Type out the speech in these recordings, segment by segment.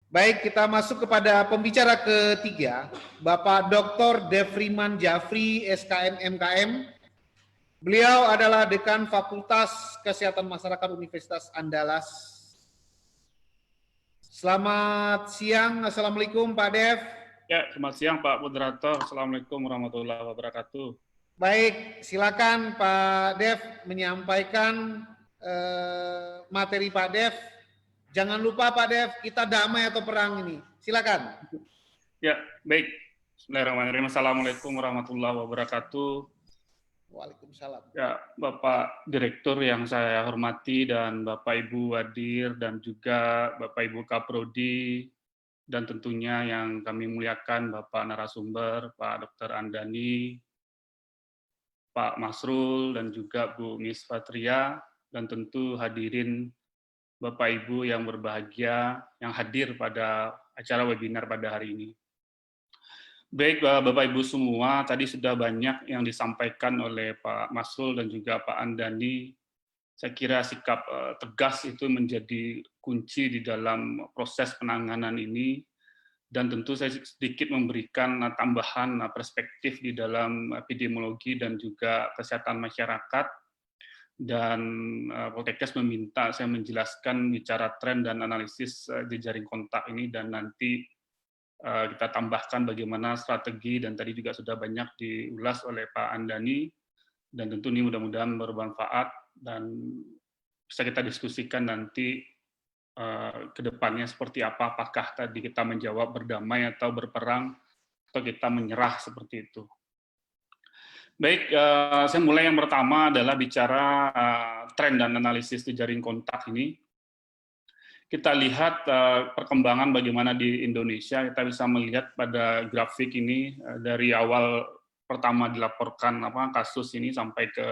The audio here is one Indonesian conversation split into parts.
Baik, kita masuk kepada pembicara ketiga, Bapak Dr. Devriman Jafri, SKM MKM. Beliau adalah Dekan Fakultas Kesehatan Masyarakat Universitas Andalas. Selamat siang, Assalamualaikum Pak Dev. Ya, selamat siang Pak Moderator. Assalamualaikum warahmatullahi wabarakatuh. Baik, silakan Pak Dev menyampaikan materi Pak Dev. Jangan lupa Pak Dev, kita damai atau perang ini. Silakan. Ya, baik. Bismillahirrahmanirrahim. Assalamualaikum warahmatullahi wabarakatuh. Waalaikumsalam. Ya, Bapak Direktur yang saya hormati dan Bapak Ibu Wadir dan juga Bapak Ibu Kaprodi dan tentunya yang kami muliakan Bapak narasumber, Pak Dr. Andani, Pak Masrul dan juga Bu Miss Fatria dan tentu hadirin Bapak Ibu yang berbahagia yang hadir pada acara webinar pada hari ini. Baik Bapak Ibu semua, tadi sudah banyak yang disampaikan oleh Pak Masrul dan juga Pak Andani. Saya kira sikap tegas itu menjadi kunci di dalam proses penanganan ini, dan tentu saya sedikit memberikan tambahan perspektif di dalam epidemiologi dan juga kesehatan masyarakat. Dan Poltekkes meminta saya menjelaskan bicara tren dan analisis jejaring kontak ini, dan nanti kita tambahkan bagaimana strategi, dan tadi juga sudah banyak diulas oleh Pak Andani, dan tentu ini mudah-mudahan bermanfaat dan bisa kita diskusikan nanti ke depannya seperti apa, apakah tadi kita menjawab berdamai atau berperang, atau kita menyerah seperti itu. Baik, saya mulai yang pertama adalah bicara tren dan analisis jejaring kontak ini. Kita lihat perkembangan bagaimana di Indonesia, kita bisa melihat pada grafik ini dari awal pertama dilaporkan kasus ini sampai ke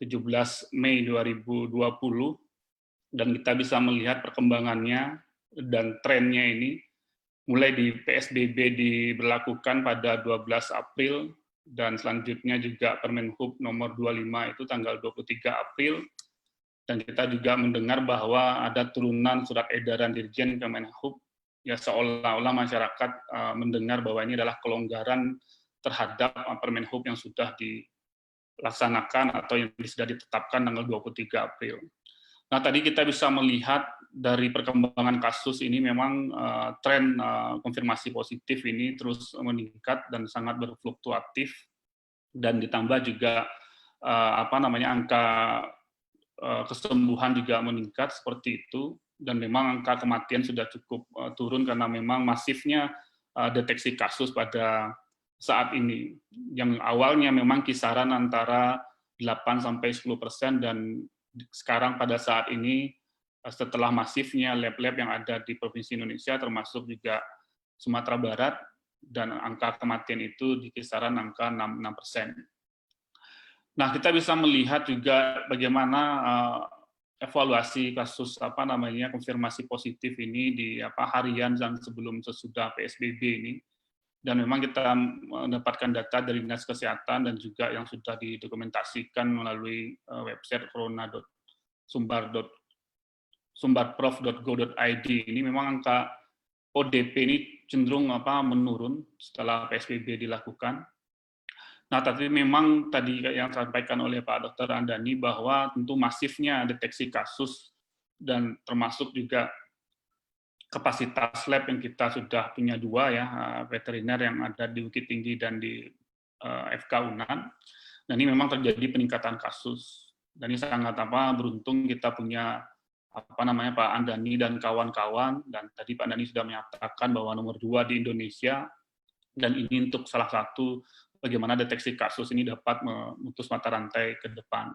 17 Mei 2020, dan kita bisa melihat perkembangannya dan trennya ini, mulai di PSBB diberlakukan pada 12 April, dan selanjutnya juga Permenhub nomor 25 itu tanggal 23 April, dan kita juga mendengar bahwa ada turunan surat edaran Dirjen Kemenhub, ya seolah-olah masyarakat mendengar bahwa ini adalah kelonggaran terhadap Permenhub yang sudah dilaksanakan atau yang sudah ditetapkan tanggal 23 April. Nah, tadi kita bisa melihat dari perkembangan kasus ini memang tren konfirmasi positif ini terus meningkat dan sangat berfluktuatif, dan ditambah juga angka kesembuhan juga meningkat seperti itu, dan memang angka kematian sudah cukup turun karena memang masifnya deteksi kasus pada saat ini, yang awalnya memang kisaran antara 8-10%, dan sekarang pada saat ini setelah masifnya lab-lab yang ada di Provinsi Indonesia, termasuk juga Sumatera Barat, dan angka kematian itu di kisaran angka 6%. Nah, kita bisa melihat juga bagaimana evaluasi kasus konfirmasi positif ini di harian dan sebelum sesudah PSBB ini. Dan memang kita mendapatkan data dari Dinas Kesehatan dan juga yang sudah didokumentasikan melalui website corona.sumbarprof.go.id ini, memang angka ODP ini cenderung menurun setelah PSBB dilakukan. Nah, tapi memang tadi yang disampaikan oleh Pak Dr. Andani bahwa tentu masifnya deteksi kasus dan termasuk juga kapasitas lab yang kita sudah punya 2 ya, veteriner yang ada di Bukit Tinggi dan di FK Unan. Dan ini memang terjadi peningkatan kasus. Dan ini sangat beruntung kita punya Pak Andani dan kawan-kawan, dan tadi Pak Andani sudah menyatakan bahwa nomor 2 di Indonesia, dan ini untuk salah satu bagaimana deteksi kasus ini dapat memutus mata rantai ke depan.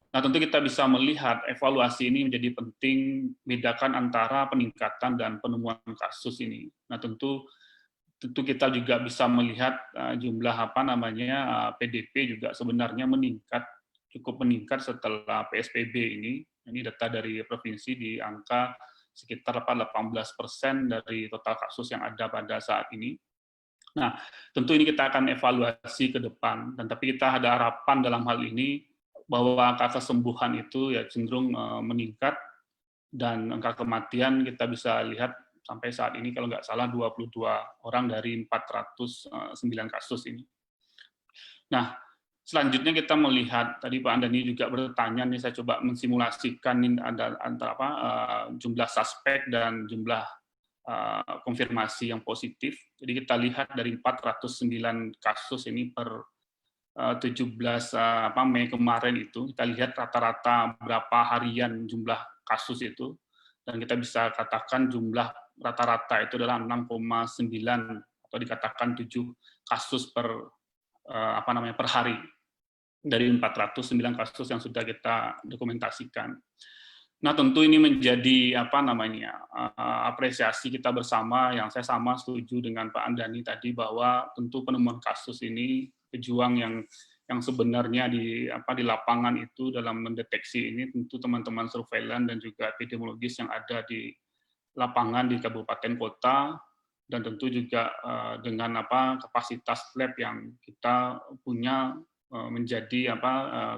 Nah, tentu kita bisa melihat evaluasi ini menjadi penting, bedakan antara peningkatan dan penemuan kasus ini. Nah, tentu kita juga bisa melihat jumlah PDP juga sebenarnya cukup meningkat setelah PSBB ini. Ini data dari provinsi di angka sekitar 18% dari total kasus yang ada pada saat ini. Nah, tentu ini kita akan evaluasi ke depan, dan tapi kita ada harapan dalam hal ini bahwa angka kesembuhan itu ya cenderung meningkat, dan angka kematian kita bisa lihat sampai saat ini kalau nggak salah 22 orang dari 409 kasus ini. Nah, selanjutnya kita melihat, tadi Pak Andani juga bertanya, nih saya coba mensimulasikan ini ada antara jumlah suspek dan jumlah konfirmasi yang positif. Jadi kita lihat dari 409 kasus ini per 17 Mei kemarin itu, kita lihat rata-rata berapa harian jumlah kasus itu, dan kita bisa katakan jumlah rata-rata itu adalah 6,9 atau dikatakan 7 kasus per per hari dari 409 kasus yang sudah kita dokumentasikan. Nah, tentu ini menjadi apresiasi kita bersama, yang saya sama setuju dengan Pak Andani tadi bahwa tentu penemuan kasus ini pejuang yang sebenarnya di lapangan itu dalam mendeteksi ini tentu teman-teman surveillance dan juga epidemiologis yang ada di lapangan di kabupaten kota, dan tentu juga dengan kapasitas lab yang kita punya menjadi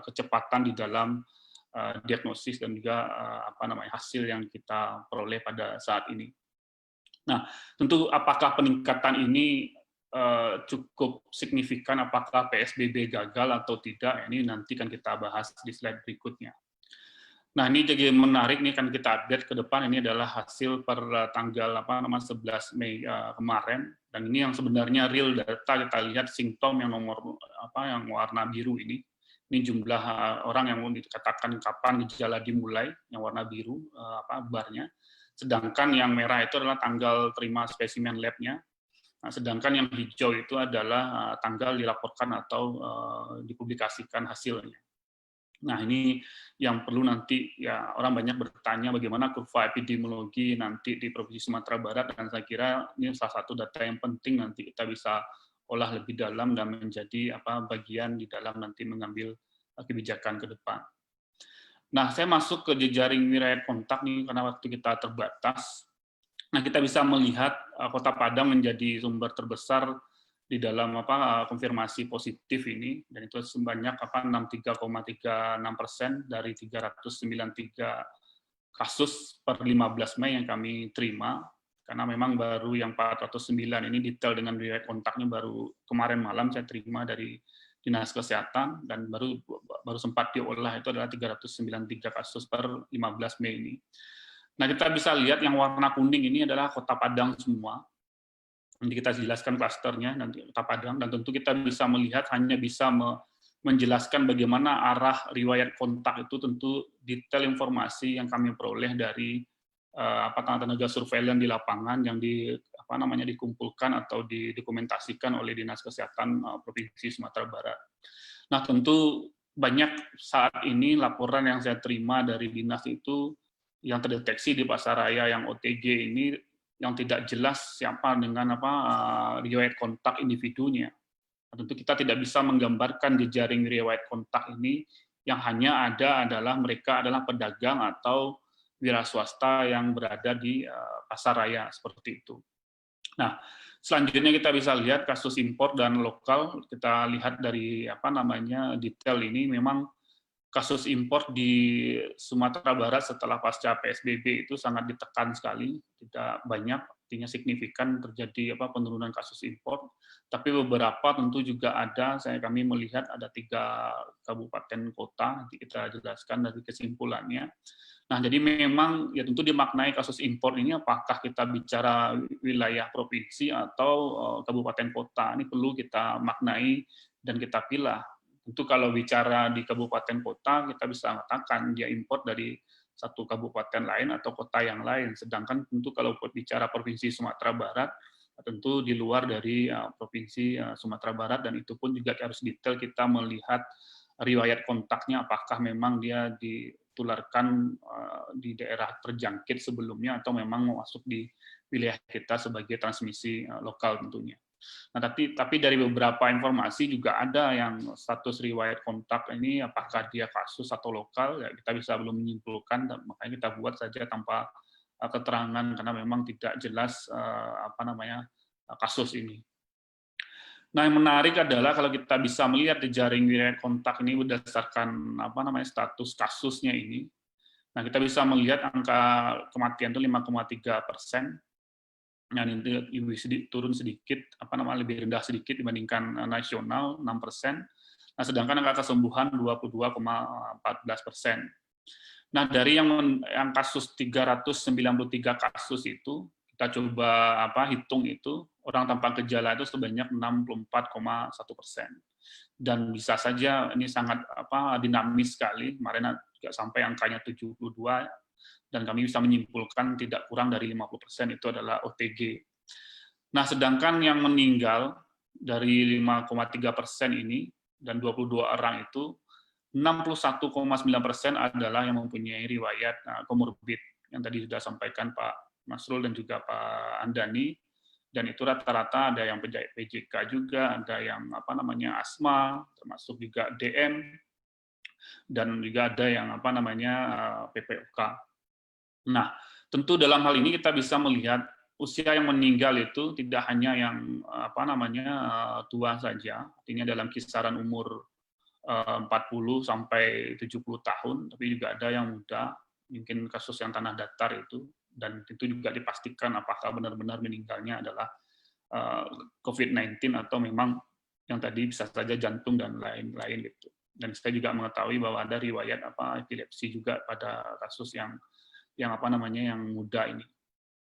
kecepatan di dalam diagnosis dan juga hasil yang kita peroleh pada saat ini. Nah, tentu apakah peningkatan ini cukup signifikan, apakah PSBB gagal atau tidak, ini nanti kan kita bahas di slide berikutnya. Nah, ini jadi menarik, nih kan kita update ke depan, ini adalah hasil per tanggal 11 Mei kemarin, dan ini yang sebenarnya real data, kita lihat simptom yang yang warna biru ini jumlah orang yang dikatakan kapan gejala dimulai, yang warna biru barnya, sedangkan yang merah itu adalah tanggal terima spesimen lab-nya. Nah, sedangkan yang hijau itu adalah tanggal dilaporkan atau dipublikasikan hasilnya. Nah, ini yang perlu nanti, ya orang banyak bertanya bagaimana kurva epidemiologi nanti di Provinsi Sumatera Barat, dan saya kira ini salah satu data yang penting nanti kita bisa olah lebih dalam dan menjadi bagian di dalam nanti mengambil kebijakan ke depan. Nah, saya masuk ke jejaring wilayah kontak nih karena waktu kita terbatas. Nah, kita bisa melihat Kota Padang menjadi sumber terbesar di dalam konfirmasi positif ini, dan itu sebanyak 63,36% dari 393 kasus per 15 Mei yang kami terima, karena memang baru yang 409 ini detail dengan riwayat kontaknya baru kemarin malam saya terima dari Dinas Kesehatan, dan baru sempat diolah itu adalah 393 kasus per 15 Mei ini. Nah, kita bisa lihat yang warna kuning ini adalah Kota Padang semua. Nanti kita jelaskan klasternya nanti Kota Padang, dan tentu kita bisa melihat hanya bisa menjelaskan bagaimana arah riwayat kontak itu, tentu detail informasi yang kami peroleh dari tenaga surveillance di lapangan yang dikumpulkan atau didokumentasikan oleh Dinas Kesehatan Provinsi Sumatera Barat. Nah, tentu banyak saat ini laporan yang saya terima dari dinas itu yang terdeteksi di Pasaraya yang OTG ini yang tidak jelas siapa dengan riwayat kontak individunya. Tentu kita tidak bisa menggambarkan jejaring riwayat kontak ini, yang hanya ada adalah mereka adalah pedagang atau wira swasta yang berada di Pasaraya seperti itu. Nah, selanjutnya kita bisa lihat kasus impor dan lokal. Kita lihat dari detail ini, memang kasus impor di Sumatera Barat setelah pasca PSBB itu sangat ditekan sekali, tidak banyak, artinya signifikan terjadi penurunan kasus impor. Tapi beberapa tentu juga ada, kami melihat ada 3 kabupaten kota, nanti kita jelaskan dari kesimpulannya. Nah, jadi memang ya tentu dimaknai kasus impor ini apakah kita bicara wilayah provinsi atau kabupaten kota, ini perlu kita maknai dan kita pilah. Tentu kalau bicara di kabupaten kota, kita bisa mengatakan dia impor dari satu kabupaten lain atau kota yang lain. Sedangkan tentu kalau bicara Provinsi Sumatera Barat, tentu di luar dari Provinsi Sumatera Barat, dan itu pun juga harus detail kita melihat riwayat kontaknya, apakah memang dia ditularkan di daerah terjangkit sebelumnya atau memang masuk di wilayah kita sebagai transmisi lokal tentunya. Nah, tapi dari beberapa informasi juga ada yang status riwayat kontak ini apakah dia kasus atau lokal, ya kita bisa belum menyimpulkan, makanya kita buat saja tanpa keterangan karena memang tidak jelas kasus ini. Nah, yang menarik adalah kalau kita bisa melihat jejaring riwayat kontak ini berdasarkan status kasusnya ini. Nah, kita bisa melihat angka kematian itu 5,3%. Nah, ini turun sedikit, lebih rendah sedikit dibandingkan nasional 6%. Nah, sedangkan angka kesembuhan 22,14%. Nah, dari yang kasus 393 kasus itu, kita coba hitung itu, orang tanpa gejala itu sebanyak 64,1%. Dan bisa saja ini sangat dinamis sekali, kemarin juga sampai angkanya 72, dan kami bisa menyimpulkan tidak kurang dari 50% itu adalah OTG. Nah, sedangkan yang meninggal dari 5,3% ini, dan 22 orang itu, 61,9% adalah yang mempunyai riwayat komorbid, yang tadi sudah sampaikan Pak Masrul dan juga Pak Andani, dan itu rata-rata ada yang PJK juga, ada yang asma, termasuk juga DM, dan juga ada yang PPOK. Nah, tentu dalam hal ini kita bisa melihat usia yang meninggal itu tidak hanya yang tua saja, artinya dalam kisaran umur 40 sampai 70 tahun, tapi juga ada yang muda, mungkin kasus yang tanah datar itu, dan itu juga dipastikan apakah benar-benar meninggalnya adalah COVID-19 atau memang yang tadi bisa saja jantung dan lain-lain gitu. Dan saya juga mengetahui bahwa ada riwayat epilepsi juga pada kasus yang muda ini.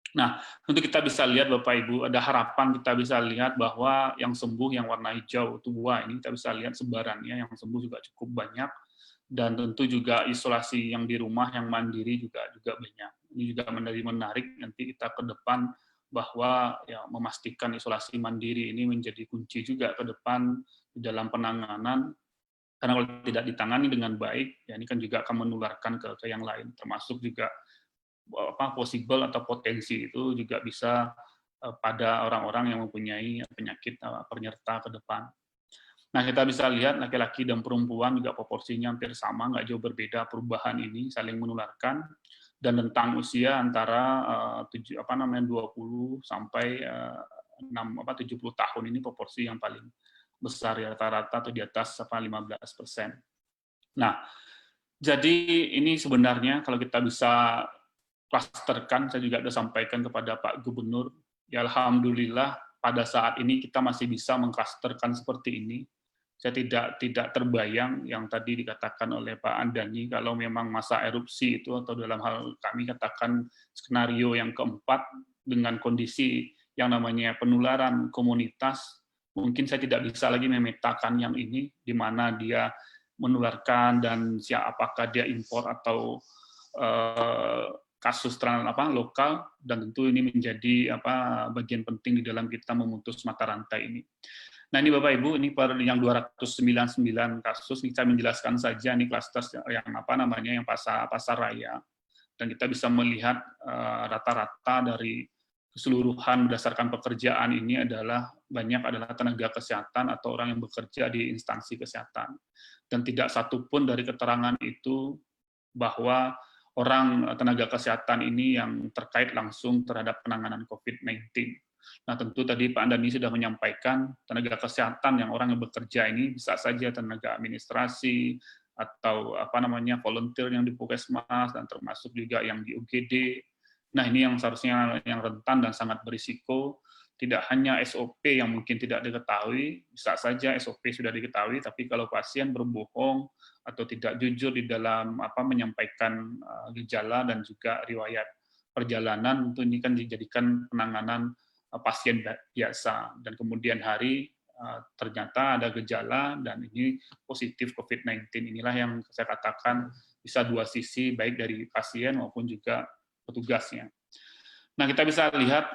Nah, tentu kita bisa lihat Bapak Ibu, ada harapan kita bisa lihat bahwa yang sembuh yang warna hijau tua ini kita bisa lihat sebarannya, yang sembuh juga cukup banyak, dan tentu juga isolasi yang di rumah yang mandiri juga banyak. Ini juga menjadi menarik nanti kita ke depan bahwa ya memastikan isolasi mandiri ini menjadi kunci juga ke depan di dalam penanganan, karena kalau tidak ditangani dengan baik, ya ini kan juga akan menularkan ke yang lain, termasuk juga possible atau potensi itu juga bisa pada orang-orang yang mempunyai penyakit penyerta ke depan. Nah, kita bisa lihat laki-laki dan perempuan juga proporsinya hampir sama, nggak jauh berbeda perubahan ini, saling menularkan, dan rentang usia antara 20 sampai 70 tahun ini proporsi yang paling besar, ya rata-rata atau di atas 15%. Nah, jadi ini sebenarnya kalau kita bisa klasterkan, saya juga sudah sampaikan kepada Pak Gubernur, ya alhamdulillah pada saat ini kita masih bisa mengklasterkan seperti ini. Saya tidak terbayang yang tadi dikatakan oleh Pak Andani, kalau memang masa erupsi itu, atau dalam hal kami katakan skenario yang keempat, dengan kondisi yang namanya penularan komunitas, mungkin saya tidak bisa lagi memetakan yang ini, di mana dia menularkan dan apakah dia impor atau kasus lokal, dan tentu ini menjadi bagian penting di dalam kita memutus mata rantai ini. Nah, ini Bapak Ibu, ini yang 299 kasus, ini saya menjelaskan saja, ini klaster yang yang pasar raya, dan kita bisa melihat rata-rata dari keseluruhan berdasarkan pekerjaan ini adalah tenaga kesehatan atau orang yang bekerja di instansi kesehatan, dan tidak satupun dari keterangan itu bahwa orang tenaga kesehatan ini yang terkait langsung terhadap penanganan COVID-19. Nah, tentu tadi Pak Andani sudah menyampaikan, tenaga kesehatan yang orang yang bekerja ini bisa saja tenaga administrasi, atau volunteer yang di Puskesmas, dan termasuk juga yang di UGD. Nah, ini yang seharusnya yang rentan dan sangat berisiko. Tidak hanya SOP yang mungkin tidak diketahui, bisa saja SOP sudah diketahui, tapi kalau pasien berbohong atau tidak jujur di dalam menyampaikan gejala dan juga riwayat perjalanan, tentu ini kan dijadikan penanganan pasien biasa, dan kemudian hari ternyata ada gejala dan ini positif COVID-19. Inilah yang saya katakan bisa dua sisi, baik dari pasien maupun juga petugasnya. Nah, kita bisa lihat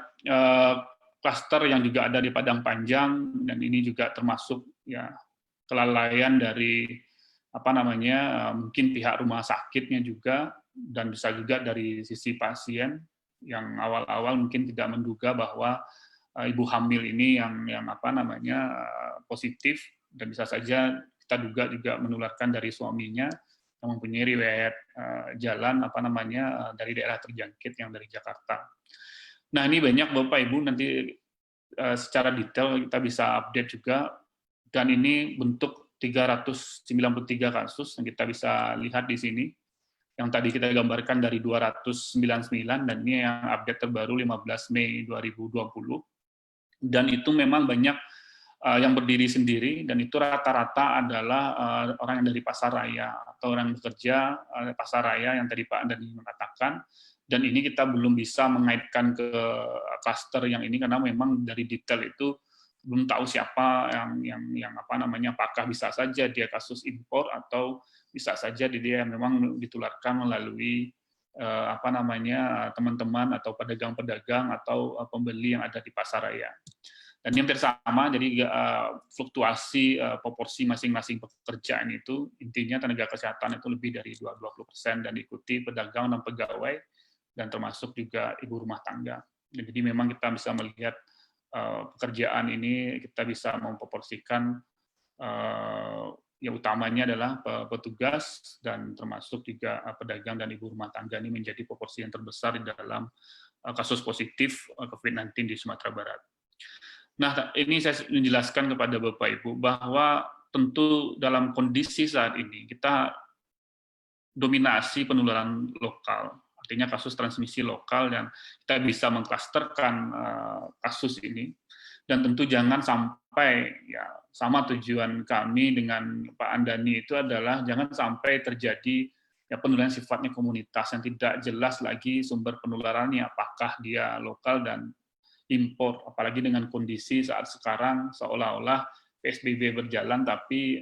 klaster yang juga ada di Padang Panjang, dan ini juga termasuk ya kelalaian dari mungkin pihak rumah sakitnya juga, dan bisa juga dari sisi pasien yang awal-awal mungkin tidak menduga bahwa ibu hamil ini yang positif, dan bisa saja kita duga juga menularkan dari suaminya yang mempunyai riwayat jalan dari daerah terjangkit yang dari Jakarta. Nah, ini banyak Bapak Ibu, nanti secara detail kita bisa update juga, dan ini bentuk 393 kasus yang kita bisa lihat di sini. yang tadi kita gambarkan dari 299 dan ini yang update terbaru 15 Mei 2020. Dan itu memang banyak yang berdiri sendiri, dan itu rata-rata adalah orang yang dari pasaraya atau orang yang bekerja pasaraya yang tadi Pak Andani mengatakan. Dan ini kita belum bisa mengaitkan ke klaster yang ini karena memang dari detail itu belum tahu siapa yang apa namanya, apakah bisa saja dia kasus impor atau bisa saja dia memang ditularkan melalui apa namanya, teman-teman atau pedagang-pedagang atau pembeli yang ada di pasaraya. Dan yang sama, jadi fluktuasi proporsi masing-masing pekerjaan itu, intinya tenaga kesehatan itu lebih dari 20% dan diikuti pedagang dan pegawai, dan termasuk juga ibu rumah tangga. Jadi memang kita bisa melihat pekerjaan ini, kita bisa memproporsikan yang utamanya adalah petugas dan termasuk juga pedagang dan ibu rumah tangga ini menjadi proporsi yang terbesar di dalam kasus positif COVID-19 di Sumatera Barat. Nah, ini saya menjelaskan kepada Bapak Ibu bahwa tentu dalam kondisi saat ini kita dominasi penularan lokal, artinya kasus transmisi lokal, dan kita bisa mengklasterkan kasus ini. Dan tentu jangan sampai, ya sama tujuan kami dengan Pak Andani itu adalah jangan sampai terjadi ya penularan sifatnya komunitas yang tidak jelas lagi sumber penularannya, apakah dia lokal dan impor, apalagi dengan kondisi saat sekarang seolah-olah PSBB berjalan tapi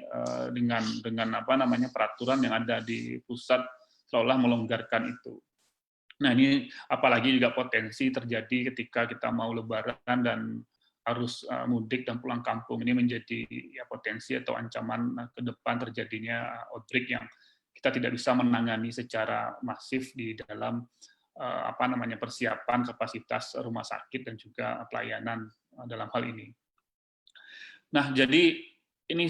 dengan apa namanya peraturan yang ada di pusat seolah melonggarkan itu. Nah, ini apalagi juga potensi terjadi ketika kita mau lebaran dan harus mudik dan pulang kampung. Ini menjadi ya potensi atau ancaman ke depan terjadinya outbreak yang kita tidak bisa menangani secara masif di dalam apa namanya persiapan kapasitas rumah sakit dan juga pelayanan dalam hal ini. Nah, jadi ini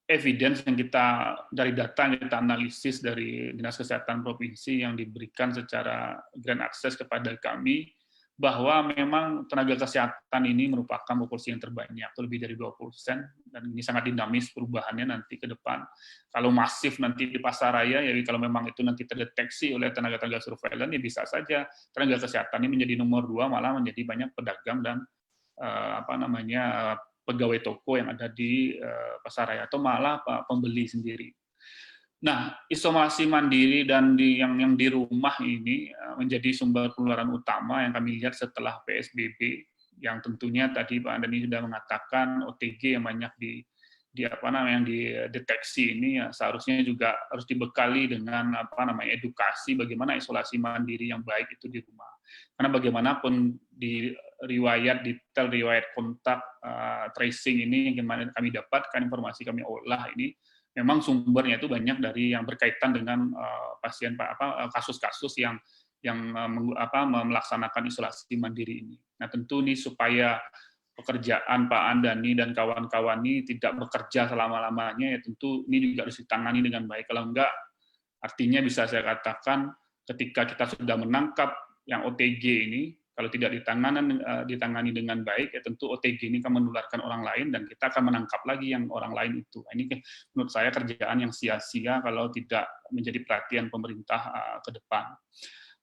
evidence yang kita dari data yang kita analisis dari Dinas Kesehatan Provinsi yang diberikan secara grant access kepada kami, bahwa memang tenaga kesehatan ini merupakan proporsi yang terbanyak, atau lebih dari 20%, dan ini sangat dinamis perubahannya nanti ke depan. Kalau masif nanti di pasaraya, ya kalau memang itu nanti terdeteksi oleh tenaga-tenaga surveillance, ya bisa saja tenaga kesehatan ini menjadi nomor 2, malah menjadi banyak pedagang dan apa namanya pegawai toko yang ada di pasaraya, atau malah pembeli sendiri. Nah, isolasi mandiri dan yang di rumah ini menjadi sumber penularan utama yang kami lihat setelah PSBB, yang tentunya tadi Pak Andani sudah mengatakan OTG yang banyak di apa namanya yang dideteksi ini ya, seharusnya juga harus dibekali dengan apa namanya edukasi bagaimana isolasi mandiri yang baik itu di rumah. Karena bagaimanapun di detail riwayat kontak tracing ini yang kami dapatkan, informasi kami olah ini, memang sumbernya itu banyak dari yang berkaitan dengan pasien kasus-kasus yang melaksanakan isolasi mandiri ini. Nah, tentu ini supaya pekerjaan Pak Andani dan kawan-kawan ini tidak bekerja selama-lamanya, ya tentu ini juga harus ditangani dengan baik. Kalau enggak, artinya bisa saya katakan ketika kita sudah menangkap yang OTG ini, kalau tidak ditangani dengan baik, ya tentu OTG ini akan menularkan orang lain dan kita akan menangkap lagi yang orang lain itu. Ini menurut saya kerjaan yang sia-sia kalau tidak menjadi perhatian pemerintah ke depan.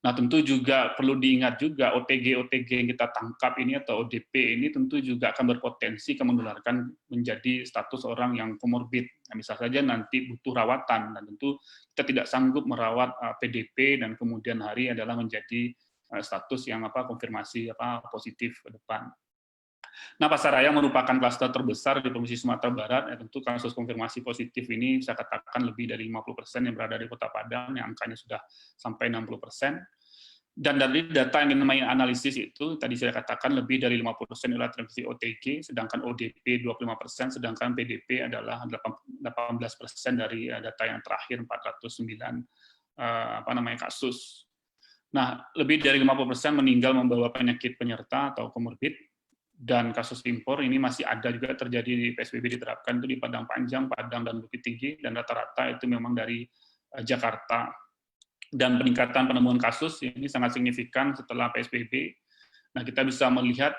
Nah, tentu juga perlu diingat juga OTG yang kita tangkap ini atau ODP ini tentu juga akan berpotensi menularkan menjadi status orang yang komorbid. Nah, bisa saja nanti butuh rawatan dan tentu kita tidak sanggup merawat PDP dan kemudian hari adalah menjadi status yang konfirmasi positif ke depan. Nah, Pasaraya merupakan klaster terbesar di Provinsi Sumatera Barat. Ya, tentu kasus konfirmasi positif ini saya katakan lebih dari 50% yang berada di Kota Padang, yang angkanya sudah sampai 60%. Dan dari data yang namanya analisis itu, tadi saya katakan lebih dari 50% adalah transmisi OTG, sedangkan ODP 25%, sedangkan PDP adalah 18% dari data yang terakhir 409 kasus. Nah, lebih dari 50% meninggal membawa penyakit penyerta atau komorbid, dan kasus impor ini masih ada juga terjadi di PSBB diterapkan itu di Padang Panjang, Padang, dan Bukit Tinggi, dan rata-rata itu memang dari Jakarta. Dan peningkatan penemuan kasus ini sangat signifikan setelah PSBB. Nah, kita bisa melihat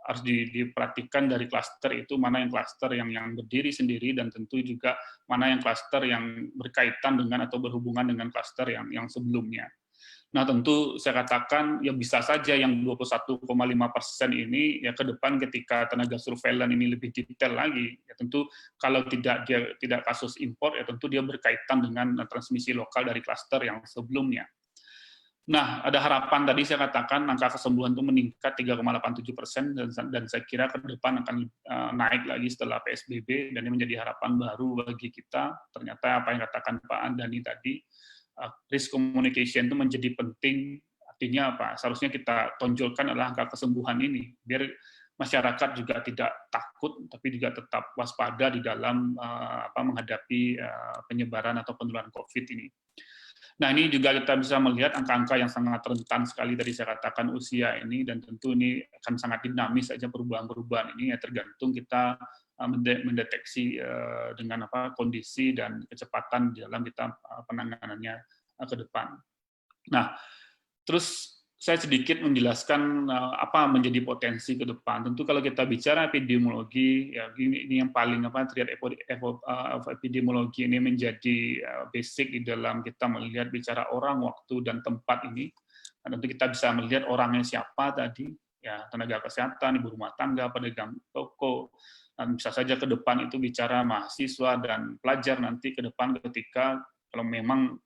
harus diperhatikan dari klaster itu mana yang klaster yang berdiri sendiri, dan tentu juga mana yang klaster yang berkaitan dengan atau berhubungan dengan klaster yang sebelumnya. Nah, tentu saya katakan ya bisa saja yang 21,5% ini ya ke depan ketika tenaga surveillance ini lebih detail lagi, ya tentu kalau tidak kasus impor, ya tentu dia berkaitan dengan transmisi lokal dari klaster yang sebelumnya. Nah, ada harapan tadi saya katakan angka kesembuhan itu meningkat 3,87%, dan saya kira ke depan akan naik lagi setelah PSBB, dan ini menjadi harapan baru bagi kita. Ternyata apa yang katakan Pak Andani tadi, risk communication itu menjadi penting. Artinya apa? Seharusnya kita tonjolkan adalah angka kesembuhan ini, biar masyarakat juga tidak takut, tapi juga tetap waspada di dalam menghadapi penyebaran atau penularan COVID ini. Nah, ini juga kita bisa melihat angka-angka yang sangat rentan sekali tadi saya katakan usia ini, dan tentu ini akan sangat dinamis saja perubahan-perubahan ini, ya tergantung kita mendeteksi dengan kondisi dan kecepatan di dalam kita penanganannya ke depan. Nah, terus saya sedikit menjelaskan apa menjadi potensi ke depan. Tentu kalau kita bicara epidemiologi, ya ini yang paling triad epidemiologi ini menjadi basic di dalam kita melihat bicara orang, waktu, dan tempat ini. Nah, tentu kita bisa melihat orangnya siapa tadi, ya tenaga kesehatan, ibu rumah tangga, pedagang toko, dan bisa saja ke depan itu bicara mahasiswa dan pelajar nanti ke depan ketika kalau memang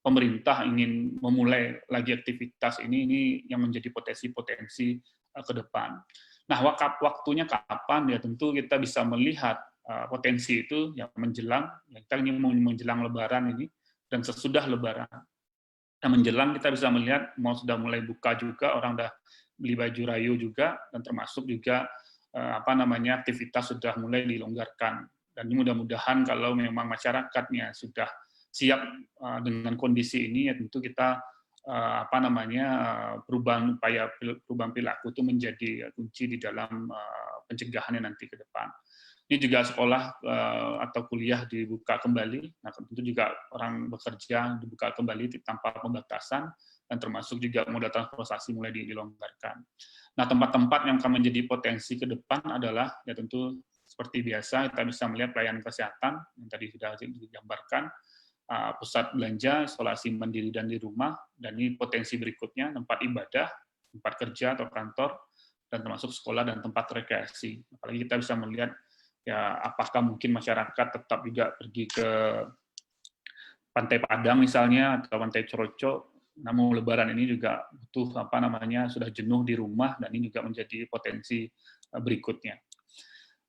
pemerintah ingin memulai lagi aktivitas ini yang menjadi potensi-potensi ke depan. Nah, waktunya kapan? Ya tentu kita bisa melihat potensi itu yang menjelang, ya kita ingin menjelang Lebaran ini dan sesudah Lebaran. Nah, menjelang kita bisa melihat sudah mulai buka juga, orang sudah beli baju rayu juga, dan termasuk juga aktivitas sudah mulai dilonggarkan. Dan mudah-mudahan kalau memang masyarakatnya sudah siap dengan kondisi ini, ya tentu kita perubahan perilaku itu menjadi kunci di dalam pencegahannya nanti ke depan. Ini juga sekolah atau kuliah dibuka kembali, nah tentu juga orang bekerja dibuka kembali tanpa pembatasan, dan termasuk juga moda transportasi mulai dilonggarkan. Nah, tempat-tempat yang akan menjadi potensi ke depan adalah ya tentu seperti biasa kita bisa melihat pelayanan kesehatan yang tadi sudah digambarkan, pusat belanja, isolasi mandiri dan di rumah, dan ini potensi berikutnya tempat ibadah, tempat kerja atau kantor, dan termasuk sekolah dan tempat rekreasi. Apalagi kita bisa melihat ya apakah mungkin masyarakat tetap juga pergi ke Pantai Padang misalnya atau Pantai Coroco. Namun Lebaran ini juga butuh sudah jenuh di rumah, dan ini juga menjadi potensi berikutnya.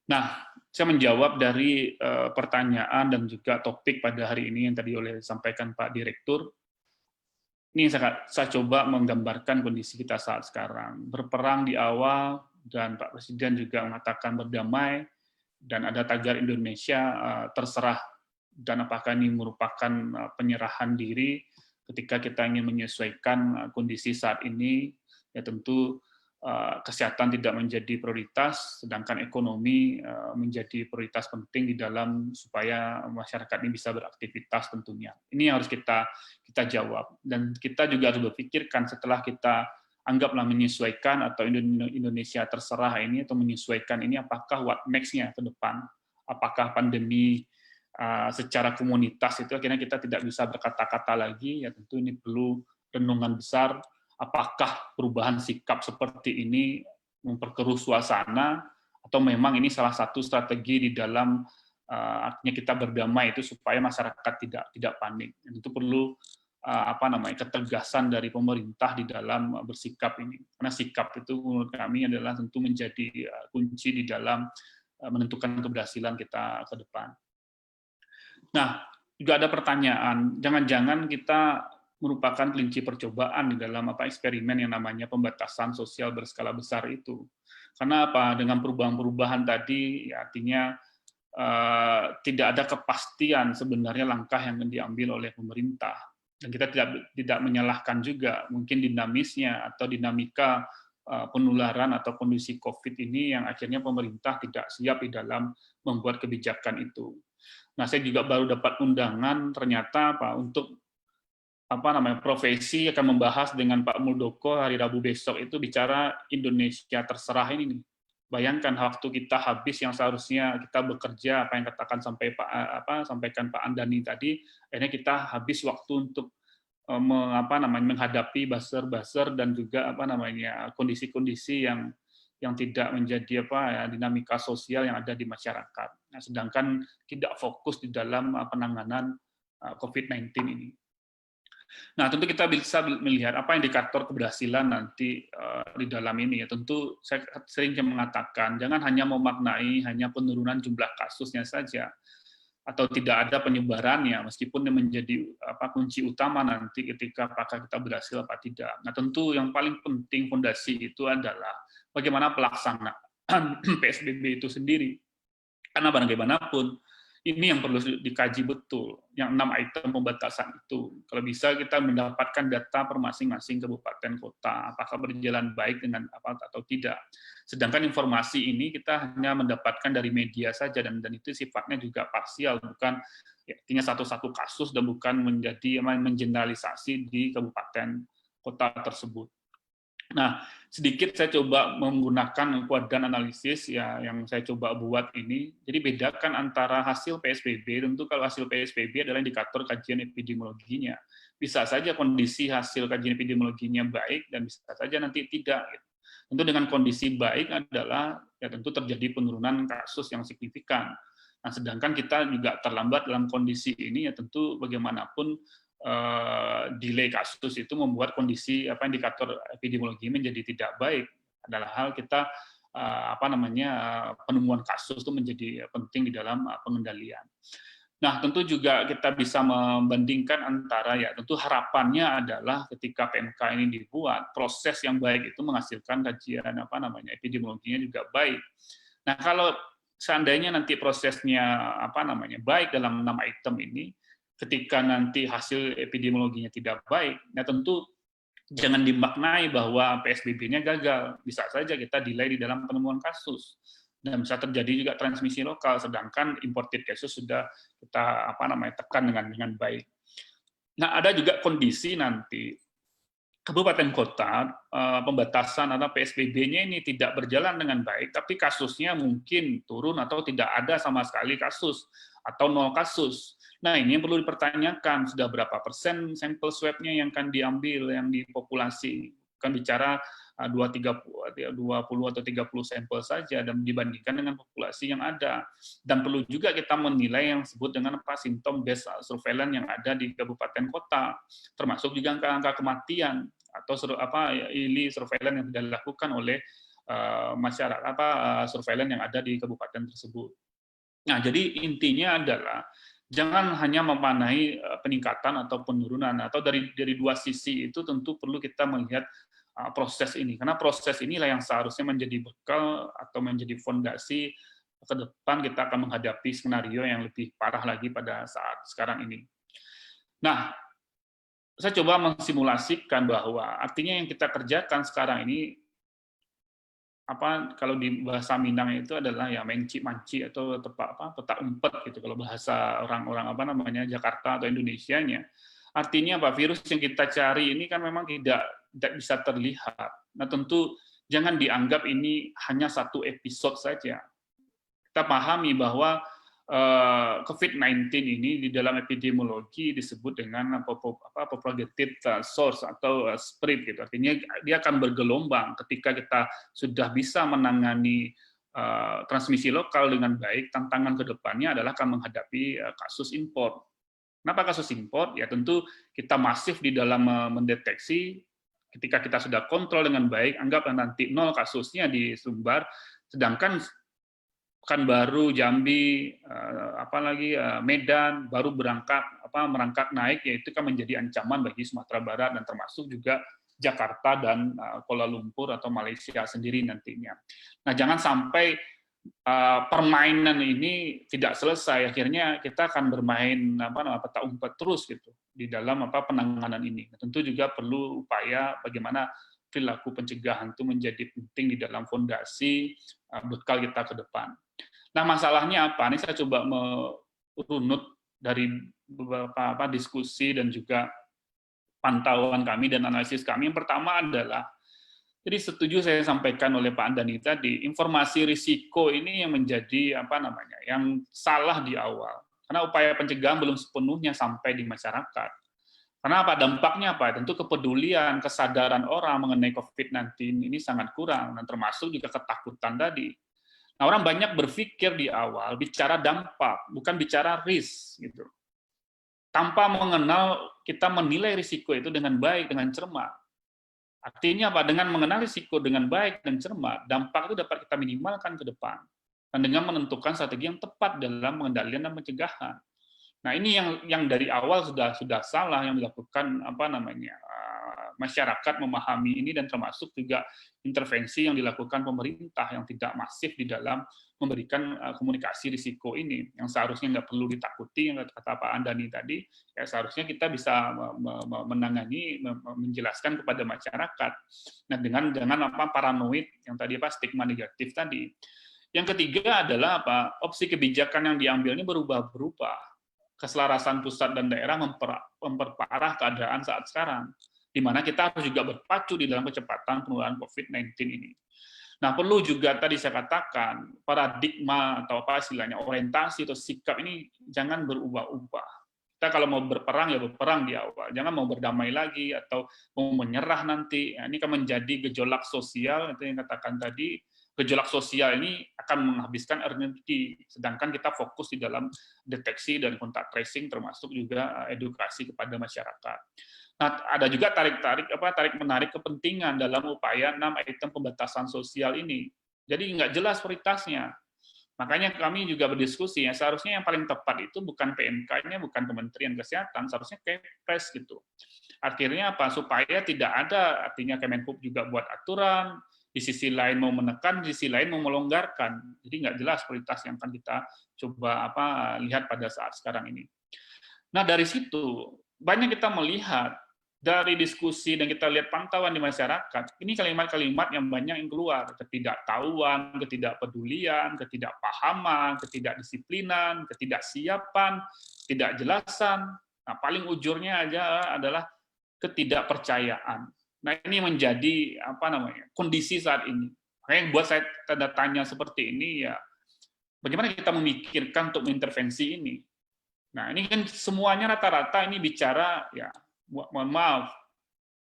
Nah, saya menjawab dari pertanyaan dan juga topik pada hari ini yang tadi disampaikan Pak Direktur. Ini saya coba menggambarkan kondisi kita saat sekarang. Berperang di awal, dan Pak Presiden juga mengatakan berdamai, dan ada tagar Indonesia terserah, dan apakah ini merupakan penyerahan diri ketika kita ingin menyesuaikan kondisi saat ini, ya tentu kesehatan tidak menjadi prioritas, sedangkan ekonomi menjadi prioritas penting di dalam supaya masyarakat ini bisa beraktivitas tentunya. Ini yang harus kita jawab, dan kita juga harus berpikirkan setelah kita anggaplah menyesuaikan atau Indonesia terserah ini atau menyesuaikan ini, apakah what next-nya ke depan, apakah pandemi secara komunitas itu akhirnya kita tidak bisa berkata-kata lagi, ya tentu ini perlu renungan besar. Apakah perubahan sikap seperti ini memperkeruh suasana, atau memang ini salah satu strategi di dalam artinya kita berdamai itu supaya masyarakat tidak panik. Dan itu perlu ketegasan dari pemerintah di dalam bersikap ini. Karena sikap itu menurut kami adalah tentu menjadi kunci di dalam menentukan keberhasilan kita ke depan. Nah, juga ada pertanyaan, jangan-jangan kita merupakan kelinci percobaan di dalam eksperimen yang namanya pembatasan sosial berskala besar itu. Karena dengan perubahan-perubahan tadi, ya artinya tidak ada kepastian sebenarnya langkah yang diambil oleh pemerintah. Dan kita tidak menyalahkan juga mungkin dinamisnya atau dinamika penularan atau kondisi COVID ini yang akhirnya pemerintah tidak siap di dalam membuat kebijakan itu. Nah, saya juga baru dapat undangan ternyata untuk profesi akan membahas dengan Pak Muldoko hari Rabu besok itu bicara Indonesia terserah ini nih. Bayangkan waktu kita habis yang seharusnya kita bekerja, apa yang katakan sampaikan Pak Andani tadi, akhirnya kita habis waktu untuk menghadapi buzzer dan juga kondisi-kondisi yang tidak menjadi dinamika sosial yang ada di masyarakat. Nah, sedangkan tidak fokus di dalam penanganan COVID-19 ini. Nah, tentu kita bisa melihat apa indikator keberhasilan nanti di dalam ini. Ya, tentu saya sering mengatakan, jangan hanya memaknai hanya penurunan jumlah kasusnya saja, atau tidak ada penyebarannya, meskipun yang menjadi kunci utama nanti ketika apakah kita berhasil apa tidak. Nah, tentu yang paling penting fondasi itu adalah bagaimana pelaksanaan PSBB itu sendiri. Karena bagaimanapun, ini yang perlu dikaji betul, yang 6 item pembatasan itu. Kalau bisa kita mendapatkan data per masing-masing kabupaten kota, apakah berjalan baik dengan apa atau tidak. Sedangkan informasi ini kita hanya mendapatkan dari media saja, dan itu sifatnya juga parsial, bukan artinya satu-satu kasus dan bukan menjadi mengeneralisasi di kabupaten kota tersebut. Nah, sedikit saya coba menggunakan kuadran analisis ya yang saya coba buat ini. Jadi bedakan antara hasil PSBB, tentu kalau hasil PSBB adalah indikator kajian epidemiologinya. Bisa saja kondisi hasil kajian epidemiologinya baik dan bisa saja nanti tidak. Tentu dengan kondisi baik adalah ya tentu terjadi penurunan kasus yang signifikan. Nah, sedangkan kita juga terlambat dalam kondisi ini ya tentu bagaimanapun delay kasus itu membuat kondisi indikator epidemiologi menjadi tidak baik. Adalah hal kita penemuan kasus itu menjadi penting di dalam pengendalian. Nah, tentu juga kita bisa membandingkan antara ya tentu harapannya adalah ketika PMK ini dibuat, proses yang baik itu menghasilkan kajian epidemiologinya juga baik. Nah, kalau seandainya nanti prosesnya baik dalam 6 item ini, ketika nanti hasil epidemiologinya tidak baik, nah tentu jangan dimaknai bahwa PSBB-nya gagal. Bisa saja kita delay di dalam penemuan kasus. Dan bisa terjadi juga transmisi lokal, sedangkan imported cases sudah kita tekan dengan baik. Nah, ada juga kondisi nanti kabupaten kota pembatasan atau PSBB-nya ini tidak berjalan dengan baik, tapi kasusnya mungkin turun atau tidak ada sama sekali kasus atau 0 kasus. Nah, ini yang perlu dipertanyakan, sudah berapa persen sampel swab-nya yang akan diambil yang di populasi. Bukan bicara 20 atau 30 sampel saja dan dibandingkan dengan populasi yang ada. Dan perlu juga kita menilai yang disebut dengan simptom based surveillance yang ada di kabupaten kota, termasuk juga angka kematian atau surveillance yang sudah dilakukan oleh masyarakat surveillance yang ada di kabupaten tersebut. Nah, jadi intinya adalah jangan hanya memanai peningkatan atau penurunan, atau dari dua sisi itu tentu perlu kita melihat proses ini, karena proses inilah yang seharusnya menjadi bekal atau menjadi fondasi ke depan kita akan menghadapi skenario yang lebih parah lagi pada saat sekarang ini. Nah, saya coba mensimulasikan bahwa artinya yang kita kerjakan sekarang ini kalau di bahasa Minang itu adalah ya menci-manci atau petak umpet gitu kalau bahasa orang-orang Jakarta atau Indonesianya. Artinya virus yang kita cari ini kan memang tidak bisa terlihat. Nah, tentu jangan dianggap ini hanya satu episode saja. Kita pahami bahwa COVID-19 ini di dalam epidemiologi disebut dengan propagated source atau spread gitu. Artinya dia akan bergelombang ketika kita sudah bisa menangani transmisi lokal dengan baik. Tantangan ke depannya adalah akan menghadapi kasus impor. Kenapa kasus impor? Ya tentu kita masif di dalam mendeteksi. Ketika kita sudah kontrol dengan baik, anggaplah nanti 0 kasusnya di Sumbar, sedangkan Pekanbaru, Jambi, Medan baru merangkak naik, yaitu kan menjadi ancaman bagi Sumatera Barat dan termasuk juga Jakarta dan Kuala Lumpur atau Malaysia sendiri nantinya. Nah, jangan sampai permainan ini tidak selesai, akhirnya kita akan bermain petak umpet terus gitu di dalam penanganan ini. Tentu juga perlu upaya bagaimana perilaku pencegahan itu menjadi penting di dalam fondasi bekal kita ke depan. Nah, masalahnya apa? Ini saya coba merunut dari beberapa diskusi dan juga pantauan kami dan analisis kami. Yang pertama adalah, jadi setuju saya sampaikan oleh Pak Andani tadi, informasi risiko ini yang menjadi yang salah di awal. Karena upaya pencegahan belum sepenuhnya sampai di masyarakat. Karena apa? Dampaknya apa? Tentu kepedulian, kesadaran orang mengenai COVID-19 ini sangat kurang, dan termasuk juga ketakutan tadi. Nah, orang banyak berpikir di awal bicara dampak, bukan bicara risk, gitu. Tanpa mengenal, kita menilai risiko itu dengan baik, dengan cermat. Artinya apa? Dengan mengenal risiko dengan baik dan cermat, dampak itu dapat kita minimalkan ke depan. Dan dengan menentukan strategi yang tepat dalam pengendalian dan pencegahan. Nah, ini yang dari awal sudah salah yang dilakukan masyarakat memahami ini, dan termasuk juga intervensi yang dilakukan pemerintah yang tidak masif di dalam memberikan komunikasi risiko ini, yang seharusnya nggak perlu ditakuti, yang kata Pak Andani tadi, ya seharusnya kita bisa menangani, menjelaskan kepada masyarakat. Nah, dengan paranoid yang tadi stigma negatif tadi. Yang ketiga adalah opsi kebijakan yang diambil ini berubah-berubah. Keselarasan pusat dan daerah memperparah keadaan saat sekarang, di mana kita harus juga berpacu di dalam kecepatan penularan COVID-19 ini. Nah, perlu juga tadi saya katakan, paradigma atau istilahnya orientasi atau sikap ini jangan berubah-ubah. Kita kalau mau berperang, ya berperang di awal. Jangan mau berdamai lagi atau mau menyerah nanti. Ini akan menjadi gejolak sosial, itu yang katakan tadi. Gejolak sosial ini akan menghabiskan energi, sedangkan kita fokus di dalam deteksi dan kontak tracing, termasuk juga edukasi kepada masyarakat. Nah, ada juga tarik-menarik kepentingan dalam upaya 6 item pembatasan sosial ini. Jadi nggak jelas prioritasnya. Makanya kami juga berdiskusi, ya seharusnya yang paling tepat itu bukan PMK-nya, bukan Kementerian Kesehatan, seharusnya Kepres gitu. Akhirnya apa? Supaya tidak ada, artinya Kemenhub juga buat aturan, di sisi lain mau menekan, di sisi lain mau melonggarkan. Jadi nggak jelas prioritas yang akan kita coba lihat pada saat sekarang ini. Nah, dari situ banyak kita melihat dari diskusi dan kita lihat pantauan di masyarakat, ini kalimat-kalimat yang banyak yang keluar, ketidaktahuan, ketidakpedulian, ketidakpahaman, ketidakdisiplinan, ketidaksiapan, ketidakjelasan. Nah, paling ujurnya aja adalah ketidakpercayaan. Nah, ini menjadi kondisi saat ini. Makanya yang buat saya tanda tanya seperti ini, ya bagaimana kita memikirkan untuk mengintervensi ini. Nah, ini kan semuanya rata-rata ini bicara, ya mohon maaf,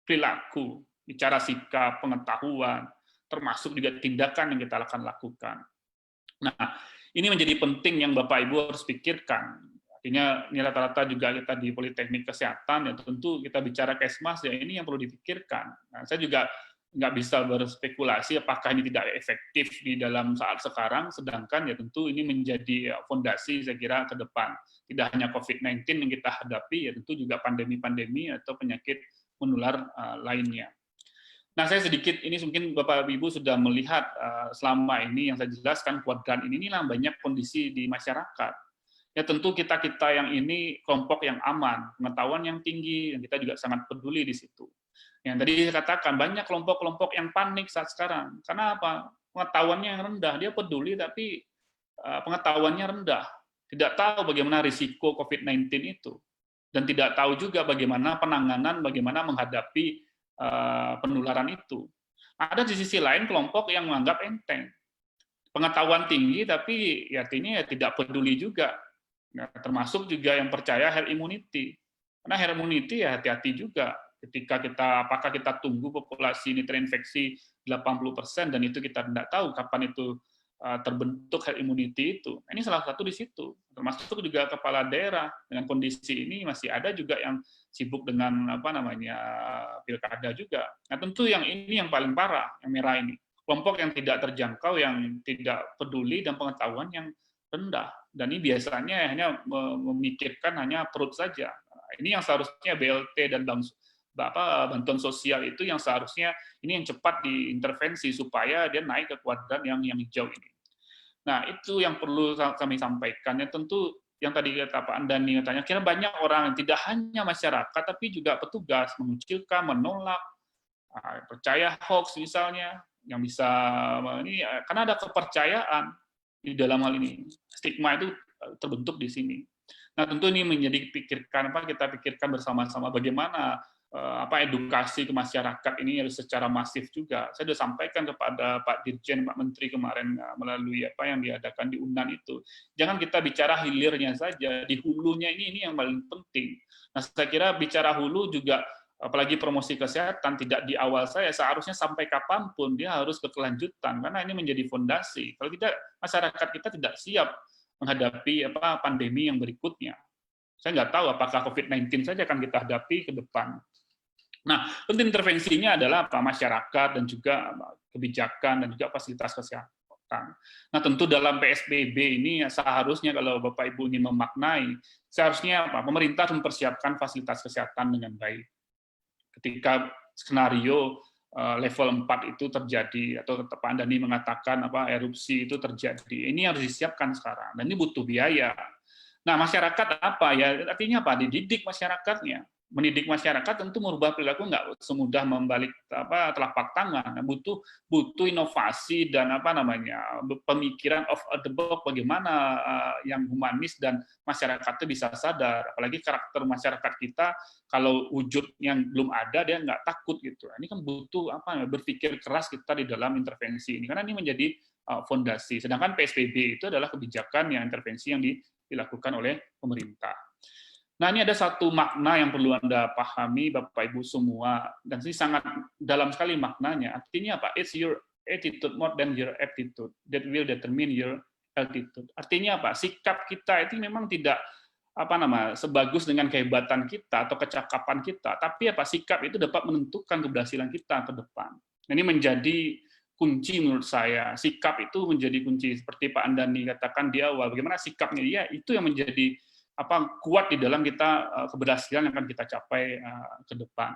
perilaku, bicara sikap, pengetahuan, termasuk juga tindakan yang kita akan lakukan. Nah, ini menjadi penting yang Bapak Ibu harus pikirkan. Artinya ini rata-rata juga kita di Politeknik Kesehatan, ya tentu kita bicara Kesmas, ya ini yang perlu dipikirkan. Nah, saya juga nggak bisa berspekulasi apakah ini tidak efektif di dalam saat sekarang, sedangkan ya tentu ini menjadi fondasi saya kira ke depan. Tidak hanya COVID-19 yang kita hadapi, ya tentu juga pandemi-pandemi atau penyakit menular lainnya. Nah, saya sedikit, ini mungkin Bapak Ibu sudah melihat selama ini yang saya jelaskan, kuadran inilah banyak kondisi di masyarakat. Ya tentu kita-kita yang ini kelompok yang aman, pengetahuan yang tinggi, dan kita juga sangat peduli di situ. Yang tadi saya katakan, banyak kelompok-kelompok yang panik saat sekarang. Karena apa? Pengetahuannya yang rendah, dia peduli tapi pengetahuannya rendah. Tidak tahu bagaimana risiko COVID-19 itu. Dan tidak tahu juga bagaimana penanganan, bagaimana menghadapi penularan itu. Ada di sisi lain kelompok yang menganggap enteng. Pengetahuan tinggi tapi artinya tidak peduli juga. Nah, termasuk juga yang percaya herd immunity. Karena herd immunity ya hati-hati juga. Ketika apakah kita tunggu populasi ini terinfeksi 80% dan itu kita tidak tahu kapan itu terbentuk herd immunity itu. Ini salah satu di situ. Termasuk juga kepala daerah dengan kondisi ini masih ada juga yang sibuk dengan pilkada juga. Nah, tentu yang ini yang paling parah, yang merah ini. Kelompok yang tidak terjangkau, yang tidak peduli dan pengetahuan yang rendah. Dan ini biasanya hanya memikirkan hanya perut saja. Ini yang seharusnya BLT dan bantuan sosial itu yang seharusnya ini yang cepat diintervensi supaya dia naik ke kuadran yang hijau ini. Nah, itu yang perlu kami sampaikan. Ya tentu yang tadi kata Pak Andani katanya, kira banyak orang yang tidak hanya masyarakat tapi juga petugas mengucilkan, menolak, percaya hoax misalnya, yang bisa ini karena ada kepercayaan di dalam hal ini. Stigma itu terbentuk di sini. Nah, tentu ini menjadi kita pikirkan bersama-sama bagaimana edukasi ke masyarakat ini harus secara masif juga. Saya sudah sampaikan kepada Pak Dirjen, Pak Menteri kemarin melalui apa yang diadakan di UNAN itu. Jangan kita bicara hilirnya saja, di hulunya ini yang paling penting. Nah, saya kira bicara hulu juga, apalagi promosi kesehatan, tidak di awal saya, seharusnya sampai kapanpun dia harus berkelanjutan, karena ini menjadi fondasi. Kalau tidak, masyarakat kita tidak siap menghadapi pandemi yang berikutnya. Saya nggak tahu apakah COVID-19 saja akan kita hadapi ke depan. Nah, bentuk intervensinya adalah masyarakat dan juga kebijakan dan juga fasilitas kesehatan. Nah, tentu dalam PSBB ini seharusnya kalau Bapak Ibu ingin memaknai, seharusnya pemerintah mempersiapkan fasilitas kesehatan dengan baik. Ketika skenario level 4 itu terjadi, atau Pak Andani mengatakan erupsi itu terjadi, ini harus disiapkan sekarang, dan ini butuh biaya. Nah, masyarakat apa ya? Artinya apa? Dididik masyarakatnya. Mendidik masyarakat tentu merubah perilaku nggak semudah membalik telapak tangan. Butuh inovasi dan pemikiran of the box, bagaimana yang humanis dan masyarakat itu bisa sadar. Apalagi karakter masyarakat kita kalau wujud yang belum ada dia nggak takut gitu. Ini kan butuh berpikir keras kita di dalam intervensi ini, karena ini menjadi fondasi. Sedangkan PSBB itu adalah kebijakan yang intervensi yang dilakukan oleh pemerintah. Nah, ini ada satu makna yang perlu Anda pahami, Bapak Ibu semua, dan ini sangat dalam sekali maknanya. Artinya apa? It's your attitude more than your aptitude that will determine your altitude. Artinya apa? Sikap kita itu memang tidak sebagus dengan kehebatan kita atau kecakapan kita, tapi sikap itu dapat menentukan keberhasilan kita ke depan. Nah, ini menjadi kunci menurut saya. Sikap itu menjadi kunci, seperti Pak Andani katakan di awal. Bagaimana sikapnya dia, itu yang menjadi kuat di dalam kita keberhasilan yang akan kita capai ke depan.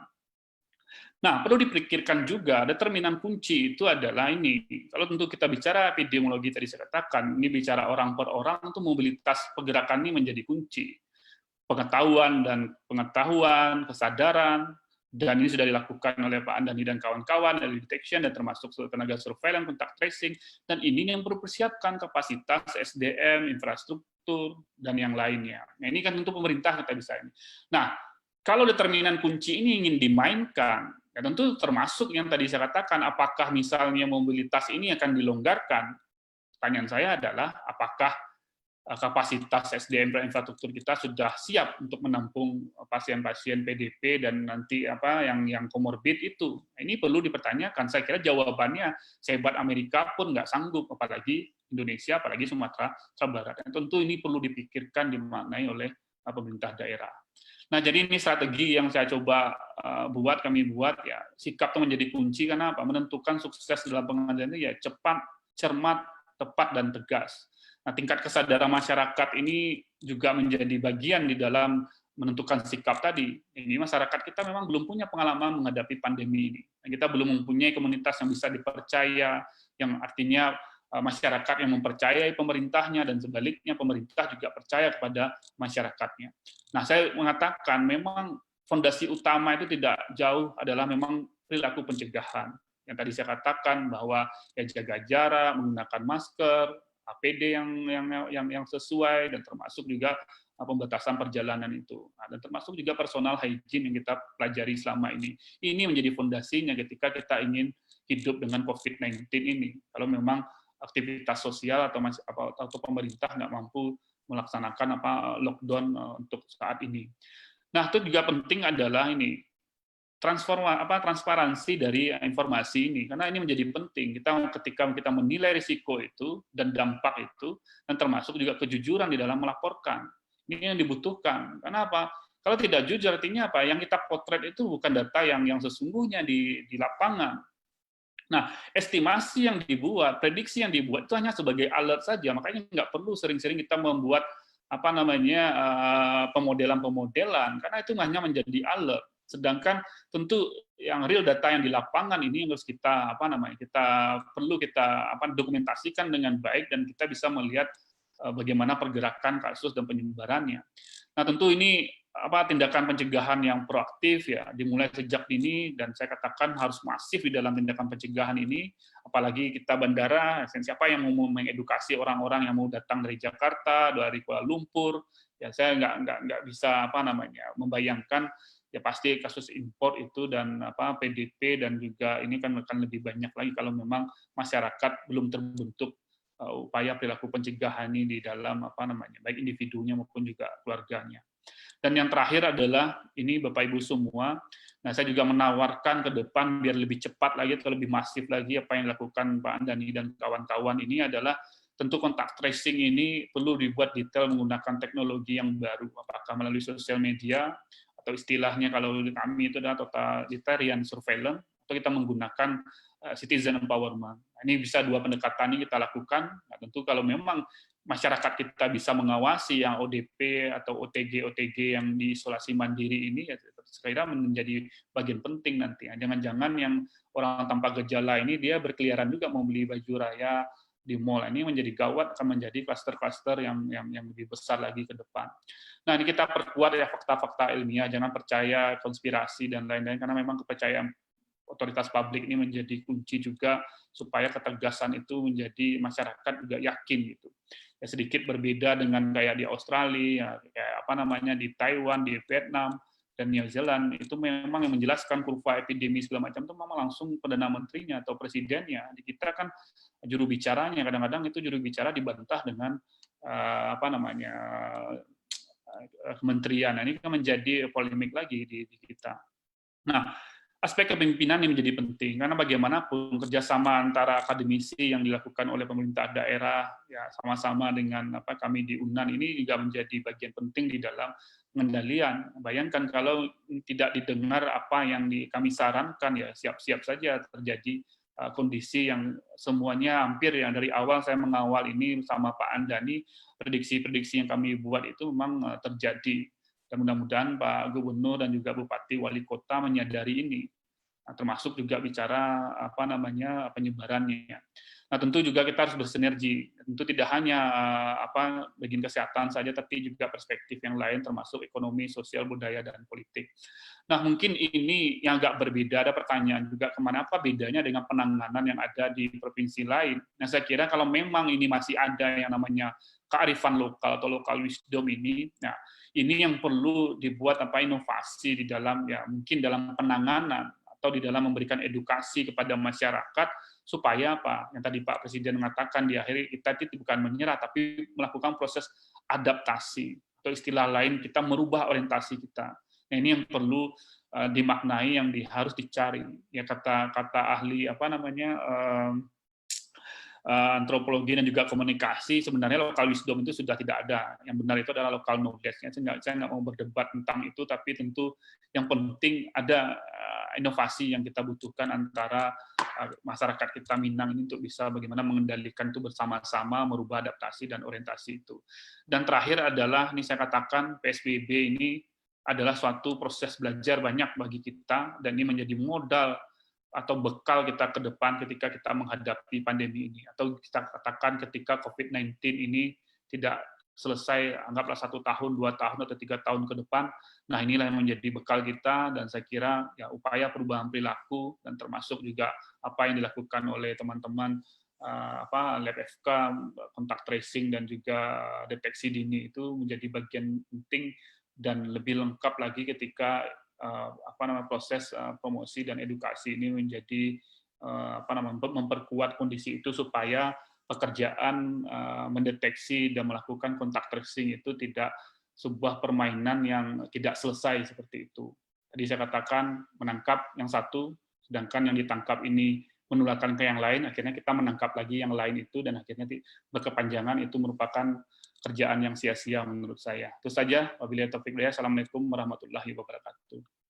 Nah, perlu dipikirkan juga determinan kunci itu adalah ini. Kalau tentu kita bicara epidemiologi tadi saya katakan, ini bicara orang per orang, itu mobilitas pergerakan ini menjadi kunci. Pengetahuan, kesadaran, dan ini sudah dilakukan oleh Pak Andani dan kawan-kawan dari detection dan termasuk tenaga surveillance, contact tracing, dan ini yang perlu persiapkan kapasitas SDM, infrastruktur, dan yang lainnya. Nah, ini kan tentu pemerintah kita bisa ini. Nah, kalau determinan kunci ini ingin dimainkan, ya tentu termasuk yang tadi saya katakan, apakah misalnya mobilitas ini akan dilonggarkan? Pertanyaan saya adalah, apakah kapasitas SDM infrastruktur kita sudah siap untuk menampung pasien-pasien PDP dan nanti yang komorbid itu? Ini perlu dipertanyakan. Saya kira jawabannya sehebat Amerika pun nggak sanggup, apalagi Indonesia, apalagi Sumatera Barat. Dan tentu ini perlu dipikirkan, dimaknai oleh pemerintah daerah. Nah, jadi ini strategi yang saya coba kami buat ya. Sikap itu menjadi kunci karena menentukan sukses dalam pengadaan itu ya cepat, cermat, tepat, dan tegas. Nah, tingkat kesadaran masyarakat ini juga menjadi bagian di dalam menentukan sikap tadi. Ini masyarakat kita memang belum punya pengalaman menghadapi pandemi ini. Kita belum mempunyai komunitas yang bisa dipercaya, yang artinya masyarakat yang mempercayai pemerintahnya, dan sebaliknya pemerintah juga percaya kepada masyarakatnya. Nah, saya mengatakan memang fondasi utama itu tidak jauh adalah memang perilaku pencegahan. Yang tadi saya katakan bahwa ya jaga jarak, menggunakan masker, APD yang sesuai, dan termasuk juga pembatasan perjalanan itu. Nah, dan termasuk juga personal hygiene yang kita pelajari selama ini. Ini menjadi fondasinya ketika kita ingin hidup dengan COVID-19 ini. Kalau memang aktivitas sosial atau pemerintah nggak mampu melaksanakan lockdown untuk saat ini. Nah, itu juga penting adalah ini transparansi dari informasi ini, karena ini menjadi penting. Ketika kita menilai risiko itu dan dampak itu, dan termasuk juga kejujuran di dalam melaporkan. Ini yang dibutuhkan. Karena apa? Kalau tidak jujur artinya apa? Yang kita potret itu bukan data yang sesungguhnya di lapangan. Nah, estimasi yang dibuat, prediksi yang dibuat itu hanya sebagai alert saja. Makanya nggak perlu sering-sering kita membuat pemodelan-pemodelan, karena itu hanya menjadi alert. Sedangkan tentu yang real data yang di lapangan ini harus kita perlu kita dokumentasikan dengan baik, dan kita bisa melihat bagaimana pergerakan kasus dan penyebarannya. Nah, tentu ini tindakan pencegahan yang proaktif ya dimulai sejak dini, dan saya katakan harus masif di dalam tindakan pencegahan ini. Apalagi kita bandara, siapa yang mau mengedukasi orang-orang yang mau datang dari Jakarta, dari Kuala Lumpur, ya saya nggak bisa membayangkan ya pasti kasus impor itu dan PDP dan juga ini kan akan lebih banyak lagi kalau memang masyarakat belum terbentuk upaya perilaku pencegahan ini di dalam baik individunya maupun juga keluarganya. Dan yang terakhir adalah ini Bapak Ibu semua, nah saya juga menawarkan ke depan biar lebih cepat lagi atau lebih masif lagi apa yang dilakukan Pak Andani dan kawan-kawan ini adalah tentu kontak tracing ini perlu dibuat detail menggunakan teknologi yang baru, apakah melalui sosial media atau istilahnya kalau kami itu adalah totalitarian surveillance atau kita menggunakan citizen empowerment. Nah, ini bisa dua pendekatan ini kita lakukan. Nah, tentu kalau memang masyarakat kita bisa mengawasi yang ODP atau OTG yang diisolasi mandiri ini, ya saya kira menjadi bagian penting nanti. Jangan-jangan yang orang tanpa gejala ini dia berkeliaran juga mau beli baju raya di mall. Ini menjadi gawat, akan menjadi klaster-klaster yang lebih besar lagi ke depan. Nah, ini kita perkuat ya fakta-fakta ilmiah, jangan percaya konspirasi dan lain-lain, karena memang kepercayaan otoritas publik ini menjadi kunci juga supaya ketegasan itu menjadi masyarakat juga yakin gitu. Ya sedikit berbeda dengan kayak di Australia, kayak di Taiwan, di Vietnam dan New Zealand itu memang yang menjelaskan kurva epidemi segala macam itu memang langsung perdana menterinya atau presidennya. Di kita kan juru bicaranya kadang-kadang itu juru bicara dibantah dengan kementerian. Nah, ini kan menjadi polemik lagi di kita. Nah, aspek kepemimpinan ini menjadi penting karena bagaimanapun kerjasama antara akademisi yang dilakukan oleh pemerintah daerah ya sama-sama dengan kami di UNAN ini juga menjadi bagian penting di dalam pengendalian. Bayangkan kalau tidak didengar apa yang kami sarankan ya siap-siap saja terjadi kondisi yang semuanya hampir yang dari awal saya mengawal ini sama Pak Andani, prediksi-prediksi yang kami buat itu memang terjadi. Dan mudah-mudahan Pak Gubernur dan juga Bupati Wali Kota menyadari ini, nah, termasuk juga bicara penyebarannya. Nah, tentu juga kita harus bersinergi. Tentu tidak hanya bagian kesehatan saja, tapi juga perspektif yang lain, termasuk ekonomi, sosial, budaya, dan politik. Nah, mungkin ini yang agak berbeda. Ada pertanyaan juga kemana apa bedanya dengan penanganan yang ada di provinsi lain. Nah, saya kira kalau memang ini masih ada yang namanya kearifan lokal atau local wisdom ini, nah ini yang perlu dibuat inovasi di dalam mungkin dalam penanganan atau di dalam memberikan edukasi kepada masyarakat supaya yang tadi Pak Presiden mengatakan di akhir kita itu bukan menyerah tapi melakukan proses adaptasi atau istilah lain kita merubah orientasi kita. Nah, ini yang perlu dimaknai yang harus dicari. Ya kata ahli antropologi dan juga komunikasi, sebenarnya local wisdom itu sudah tidak ada. Yang benar itu adalah local knowledge. Saya nggak mau berdebat tentang itu, tapi tentu yang penting ada inovasi yang kita butuhkan antara masyarakat kita Minang ini untuk bisa bagaimana mengendalikan itu bersama-sama, merubah adaptasi dan orientasi itu. Dan terakhir adalah, ini saya katakan, PSBB ini adalah suatu proses belajar banyak bagi kita, dan ini menjadi modal atau bekal kita ke depan ketika kita menghadapi pandemi ini. Atau kita katakan ketika COVID-19 ini tidak selesai, anggaplah 1 tahun, 2 tahun, atau 3 tahun ke depan, nah inilah yang menjadi bekal kita, dan saya kira ya upaya perubahan perilaku, dan termasuk juga apa yang dilakukan oleh teman-teman Lab FK, kontak tracing, dan juga deteksi dini itu menjadi bagian penting dan lebih lengkap lagi ketika proses promosi dan edukasi ini menjadi memperkuat kondisi itu supaya pekerjaan mendeteksi dan melakukan kontak tracing itu tidak sebuah permainan yang tidak selesai seperti itu. Tadi saya katakan menangkap yang satu, sedangkan yang ditangkap ini menularkan ke yang lain, akhirnya kita menangkap lagi yang lain itu, dan akhirnya berkepanjangan itu merupakan kerjaan yang sia-sia menurut saya. Itu saja. Wabillahi taufiq wal hidayah. Assalamualaikum warahmatullahi wabarakatuh.